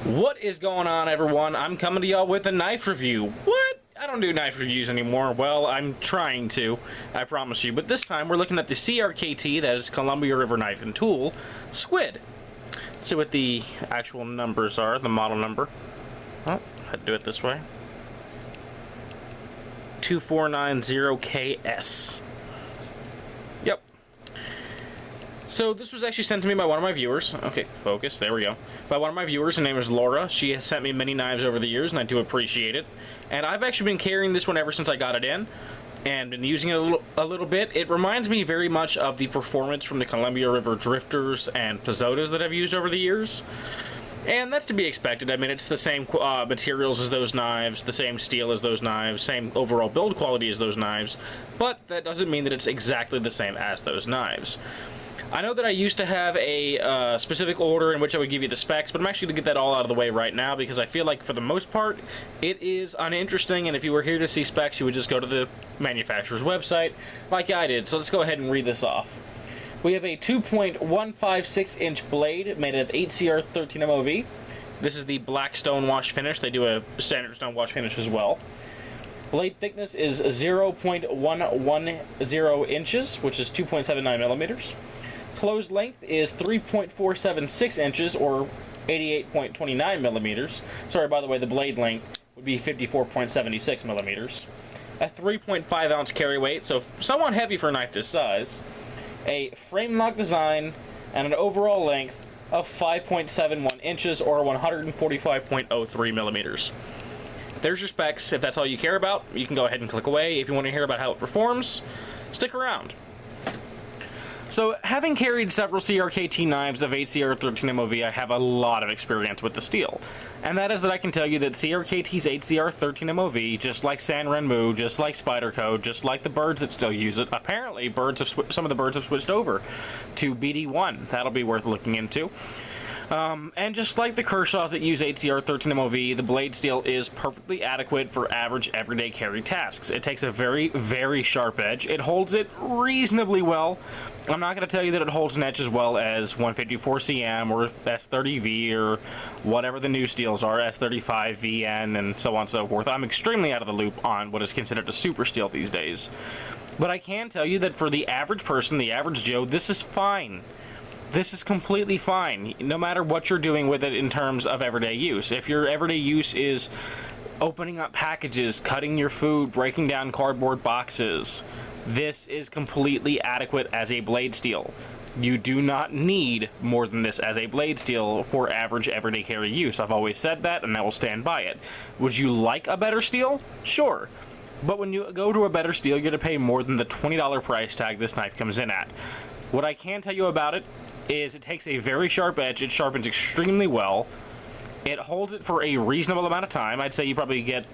What is going on, everyone? I'm coming to y'all with a knife review. What? I don't do knife reviews anymore. Well, I'm trying to, I promise you. But this time, we're looking at the CRKT, that is Columbia River Knife and Tool, Squid. Let's see what the actual numbers are, the model number. Oh, I had to do it this way. 2490KS. Yep. So this was actually sent to me by one of my viewers. Okay, focus, there we go. By one of my viewers, her name is Laura. She has sent me many knives over the years, and I do appreciate it. And I've actually been carrying this one ever since I got it in, and been using it a little bit. It reminds me very much of the performance from the Columbia River Drifters and Pizzotas that I've used over the years. And that's to be expected. I mean, it's the same materials as those knives, the same steel as those knives, same overall build quality as those knives, but that doesn't mean that it's exactly the same as those knives. I know that I used to have a specific order in which I would give you the specs, but I'm actually going to get that all out of the way right now because I feel like for the most part it is uninteresting, and if you were here to see specs you would just go to the manufacturer's website like I did. So let's go ahead and read this off. We have a 2.156 inch blade made of 8CR13 MOV. This is the black stonewash finish. They do a standard stonewash finish as well. Blade thickness is 0.110 inches, which is 2.79 millimeters. Closed length is 3.476 inches, or 88.29 millimeters. Sorry, by the way, the blade length would be 54.76 millimeters. A 3.5 ounce carry weight, so somewhat heavy for a knife this size. A frame lock design, and an overall length of 5.71 inches, or 145.03 millimeters. There's your specs. If that's all you care about, you can go ahead and click away. If you want to hear about how it performs, stick around. So, having carried several CRKT knives of 8CR13 MOV, I have a lot of experience with the steel. And that is that I can tell you that CRKT's 8CR13 MOV, just like San Renmu, just like Spyderco, just like the birds that still use it, apparently some of the birds have switched over to BD1. That'll be worth looking into. And just like the Kershaws that use 8CR13 MOV, the blade steel is perfectly adequate for average everyday carry tasks. It takes a very, very sharp edge. It holds it reasonably well. I'm not going to tell you that it holds an edge as well as 154CM or S30V or whatever the new steels are, S35VN and so on and so forth. I'm extremely out of the loop on what is considered a super steel these days. But I can tell you that for the average person, the average Joe, this is fine. This is completely fine, no matter what you're doing with it in terms of everyday use. If your everyday use is opening up packages, cutting your food, breaking down cardboard boxes, this is completely adequate as a blade steel. You do not need more than this as a blade steel for average everyday carry use. I've always said that, and I will stand by it. Would you like a better steel? Sure. But when you go to a better steel, you're going to pay more than the $20 price tag this knife comes in at. What I can tell you about it is it takes a very sharp edge. It sharpens extremely well. It holds it for a reasonable amount of time. I'd say you probably get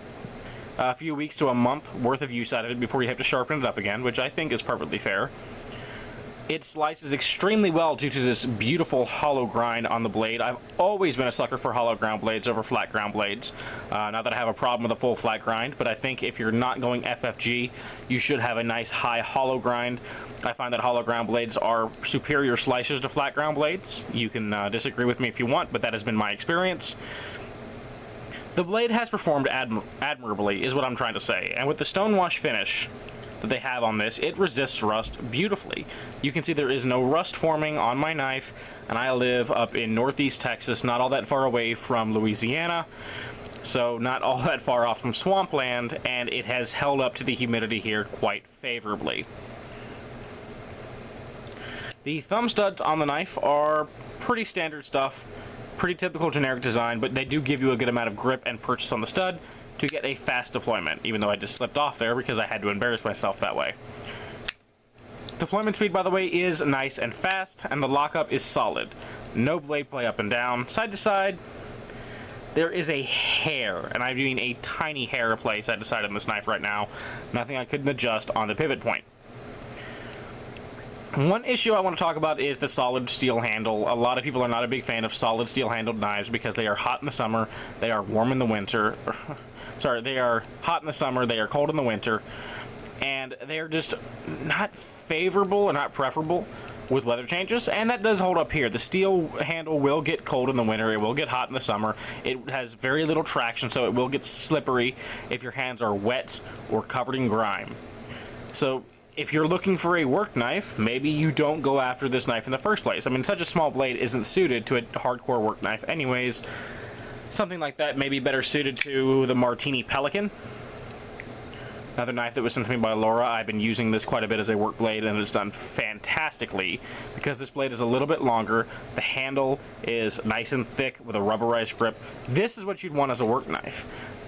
a few weeks to a month worth of use out of it before you have to sharpen it up again, which I think is perfectly fair. It slices extremely well due to this beautiful hollow grind on the blade. I've always been a sucker for hollow ground blades over flat ground blades. Not that I have a problem with a full flat grind, but I think if you're not going FFG, you should have a nice high hollow grind. I find that hollow ground blades are superior slicers to flat ground blades. You can disagree with me if you want, but that has been my experience. The blade has performed admirably, is what I'm trying to say. And with the stonewash finish that they have on this, it resists rust beautifully. You can see there is no rust forming on my knife, and I live up in northeast Texas, not all that far away from Louisiana, so not all that far off from swampland, and it has held up to the humidity here quite favorably. The thumb studs on the knife are pretty standard stuff, pretty typical generic design, but they do give you a good amount of grip and purchase on the stud to get a fast deployment, even though I just slipped off there because I had to embarrass myself that way. Deployment speed, by the way, is nice and fast, and the lockup is solid. No blade play up and down. Side to side, there is a hair, and I'm doing a tiny hair play side to side on this knife right now. Nothing I couldn't adjust on the pivot point. One issue I want to talk about is the solid steel handle. A lot of people are not a big fan of solid steel handled knives because they are hot in the summer, they are warm in the winter. Sorry, they are hot in the summer, they are cold in the winter, and they are just not favorable or not preferable with weather changes, and that does hold up here. The steel handle will get cold in the winter, it will get hot in the summer, it has very little traction, so it will get slippery if your hands are wet or covered in grime. So if you're looking for a work knife, maybe you don't go after this knife in the first place. I mean, such a small blade isn't suited to a hardcore work knife anyways. Something like that may be better suited to the Martini Pelican. Another knife that was sent to me by Laura. I've been using this quite a bit as a work blade, and it's done fantastically because this blade is a little bit longer. The handle is nice and thick with a rubberized grip. This is what you'd want as a work knife.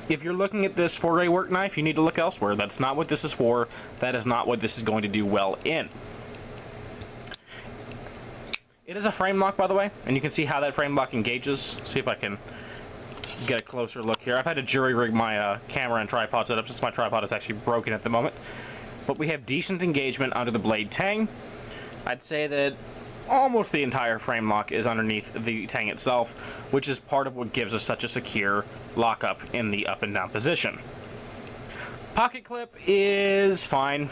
If you're looking at this for a work knife, you need to look elsewhere. That's not what this is for. That is not what this is going to do well in. It is a frame lock, by the way, and you can see how that frame lock engages. See if I can get a closer look here. I've had to jury rig my camera and tripod setup since my tripod is actually broken at the moment. But we have decent engagement under the blade tang. I'd say that almost the entire frame lock is underneath the tang itself, which is part of what gives us such a secure lockup in the up and down position. Pocket clip is fine.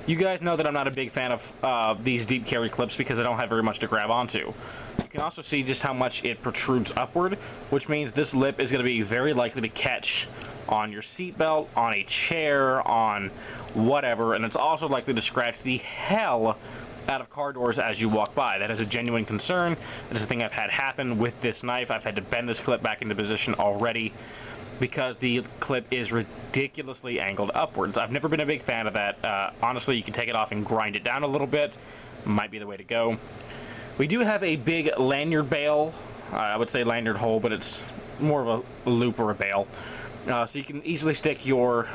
You guys know that I'm not a big fan of these deep carry clips because I don't have very much to grab onto. You can also see just how much it protrudes upward, which means this lip is going to be very likely to catch on your seatbelt, on a chair, on whatever, and it's also likely to scratch the hell out of car doors as you walk by. That is a genuine concern. That is a thing I've had happen with this knife. I've had to bend this clip back into position already because the clip is ridiculously angled upwards. I've never been a big fan of that. Honestly, you can take it off and grind it down a little bit. Might be the way to go. We do have a big lanyard bail. I would say lanyard hole, but it's more of a loop or a bail. So you can easily stick your,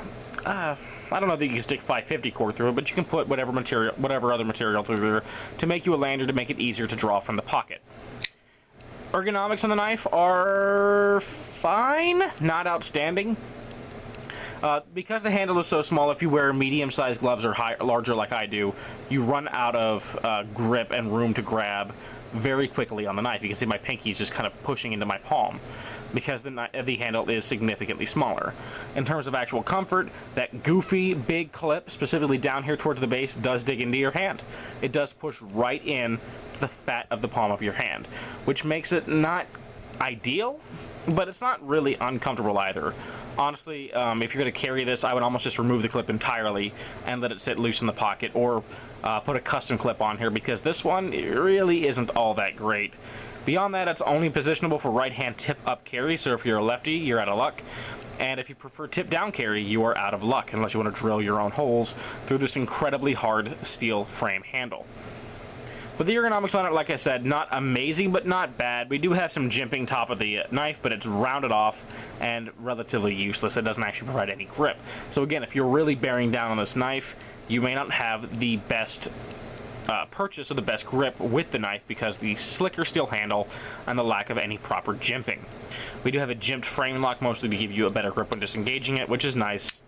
I don't know that you can stick 550 cord through it, but you can put whatever other material through there to make you a lanyard to make it easier to draw from the pocket. Ergonomics on the knife are fine, not outstanding. Because the handle is so small, if you wear medium-sized gloves or larger like I do, you run out of grip and room to grab very quickly on the knife. You can see my pinky is just kind of pushing into my palm because the handle is significantly smaller. In terms of actual comfort, that goofy big clip, specifically down here towards the base, does dig into your hand. It does push right in to the fat of the palm of your hand, which makes it not ideal, but it's not really uncomfortable either. Honestly, if you're going to carry this, I would almost just remove the clip entirely and let it sit loose in the pocket, or put a custom clip on here, because this one really isn't all that great. Beyond that, it's only positionable for right-hand tip-up carry, so if you're a lefty, you're out of luck. And if you prefer tip-down carry, you are out of luck, unless you want to drill your own holes through this incredibly hard steel frame handle. But the ergonomics on it, like I said, not amazing, but not bad. We do have some jimping top of the knife, but it's rounded off and relatively useless. It doesn't actually provide any grip. So again, if you're really bearing down on this knife, you may not have the best purchase or the best grip with the knife because the slicker steel handle and the lack of any proper jimping. We do have a jimped frame lock, mostly to give you a better grip when disengaging it, which is nice.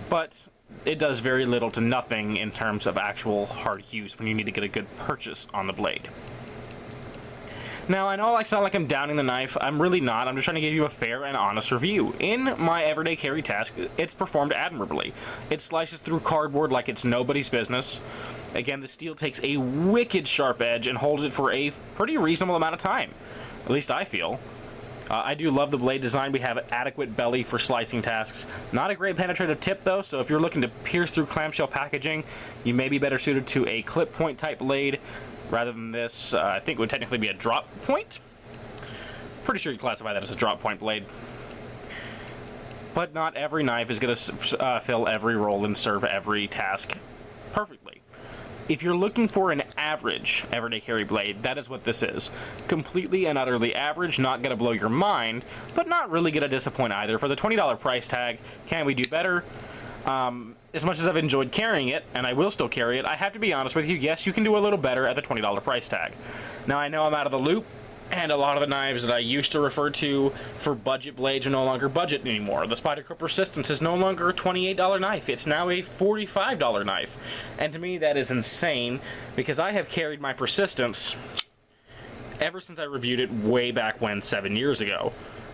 But it does very little to nothing in terms of actual hard use when you need to get a good purchase on the blade. Now, I know I sound like I'm downing the knife. I'm really not. I'm just trying to give you a fair and honest review. In my everyday carry task, it's performed admirably. It slices through cardboard like it's nobody's business. Again, the steel takes a wicked sharp edge and holds it for a pretty reasonable amount of time. At least I feel. I do love the blade design. We have an adequate belly for slicing tasks. Not a great penetrative tip though, so if you're looking to pierce through clamshell packaging, you may be better suited to a clip point type blade rather than this. I think it would technically be a drop point. Pretty sure you classify that as a drop point blade. But not every knife is going to fill every role and serve every task perfectly. If you're looking for an average everyday carry blade, that is what this is. Completely and utterly average, not going to blow your mind, but not really going to disappoint either. For the $20 price tag, can we do better? As much as I've enjoyed carrying it, and I will still carry it, I have to be honest with you, yes, you can do a little better at the $20 price tag. Now, I know I'm out of the loop, and a lot of the knives that I used to refer to for budget blades are no longer budget anymore. The Spyderco Persistence is no longer a $28 knife. It's now a $45 knife. And to me, that is insane, because I have carried my Persistence ever since I reviewed it way back when, 7 years ago.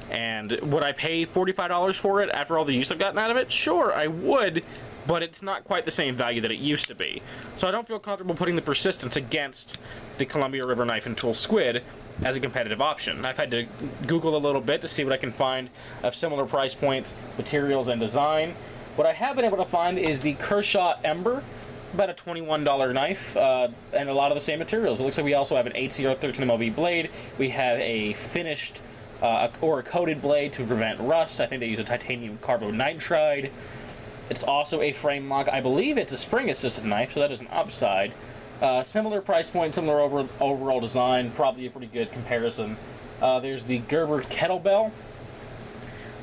And would I pay $45 for it after all the use I've gotten out of it? Sure, I would, but it's not quite the same value that it used to be. So I don't feel comfortable putting the persistence against the Columbia River Knife and Tool Squid as a competitive option. I've had to Google a little bit to see what I can find of similar price points, materials, and design. What I have been able to find is the Kershaw Ember, about a $21 knife, and a lot of the same materials. It looks like we also have an HCR 13MOV blade. We have a finished or a coated blade to prevent rust. I think they use a titanium carbonitride. It's also a frame lock. I believe it's a spring-assisted knife, so that is an upside. Similar price point, similar overall design, probably a pretty good comparison. There's the Gerber kettlebell.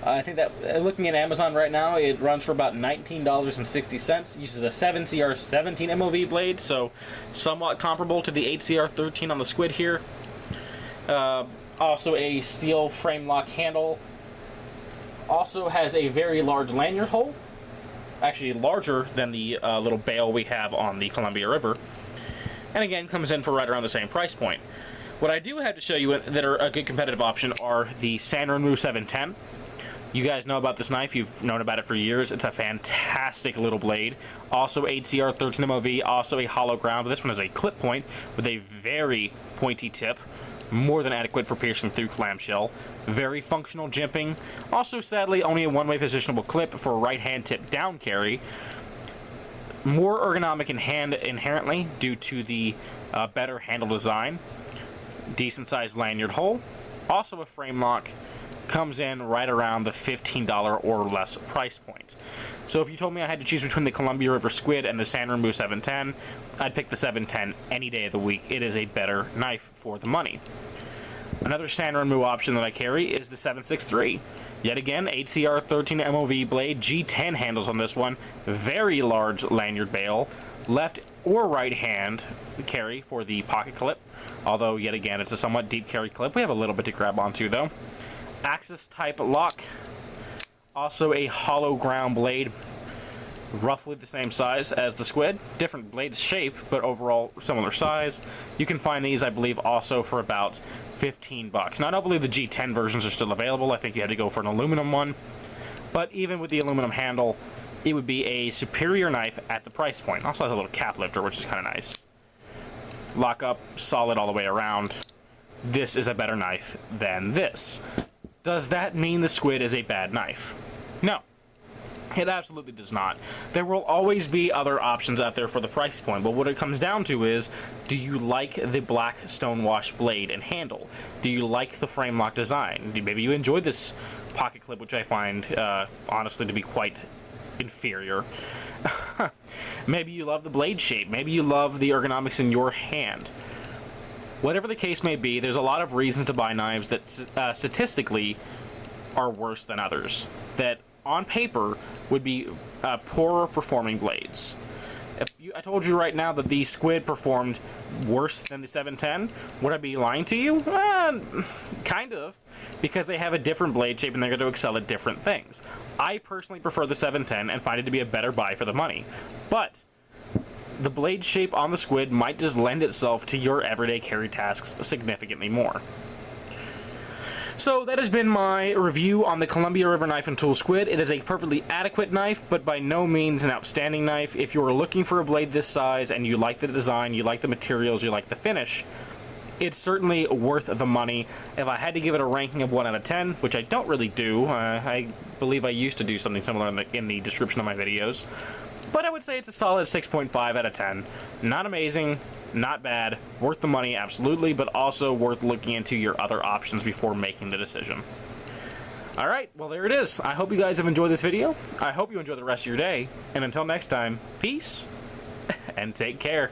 I think that, looking at Amazon right now, it runs for about $19.60. Uses a 7CR17 MOV blade, so somewhat comparable to the 8CR13 on the Squid here. Also a steel frame lock handle. Also has a very large lanyard hole. Actually larger than the little bail we have on the Columbia River. And again, comes in for right around the same price point. What I do have to show you that are a good competitive option are the Sanrenmu 710. You guys know about this knife. You've known about it for years. It's a fantastic little blade. Also HCR 13MOV, also a hollow ground, but this one is a clip point with a very pointy tip. More than adequate for piercing through clamshell. Very functional jimping. Also, sadly, only a one-way positionable clip for right-hand tip down carry. More ergonomic in hand inherently due to the better handle design. Decent-sized lanyard hole. Also a frame lock. Comes in right around the $15 or less price point. So if you told me I had to choose between the Columbia River Squid and the Sanrenmu 710, I'd pick the 710 any day of the week. It is a better knife for the money. Another Sanrenmu option that I carry is the 763. Yet again, HCR 13MOV blade, G10 handles on this one. Very large lanyard bail. Left or right hand carry for the pocket clip. Although, yet again, it's a somewhat deep carry clip. We have a little bit to grab onto, though. Axis type lock. Also a hollow ground blade. Roughly the same size as the Squid. Different blade shape, but overall similar size. You can find these, I believe, also for about $15. Now, I don't believe the G10 versions are still available. I think you had to go for an aluminum one. But even with the aluminum handle, it would be a superior knife at the price point. Also has a little cap lifter, which is kind of nice. Lock up, solid all the way around. This is a better knife than this. Does that mean the Squid is a bad knife? No. It absolutely does not. There will always be other options out there for the price point, but what it comes down to is, do you like the black stonewash blade and handle? Do you like the frame lock design? Maybe you enjoy this pocket clip, which I find, honestly, to be quite inferior. Maybe you love the blade shape. Maybe you love the ergonomics in your hand. Whatever the case may be, there's a lot of reasons to buy knives that statistically are worse than others. That on paper would be poorer performing blades. I told you right now that the Squid performed worse than the 710. Would I be lying to you? Kind of. Because they have a different blade shape and they're going to excel at different things. I personally prefer the 710 and find it to be a better buy for the money. But the blade shape on the Squid might just lend itself to your everyday carry tasks significantly more. So that has been my review on the Columbia River Knife and Tool Squid. It is a perfectly adequate knife, but by no means an outstanding knife. If you are looking for a blade this size and you like the design, you like the materials, you like the finish, it's certainly worth the money. If I had to give it a ranking of 1 out of 10, which I don't really do, I believe I used to do something similar in the description of my videos, but I would say it's a solid 6.5 out of 10. Not amazing, not bad, worth the money, absolutely, but also worth looking into your other options before making the decision. Alright, well there it is. I hope you guys have enjoyed this video. I hope you enjoy the rest of your day, and until next time, peace, and take care.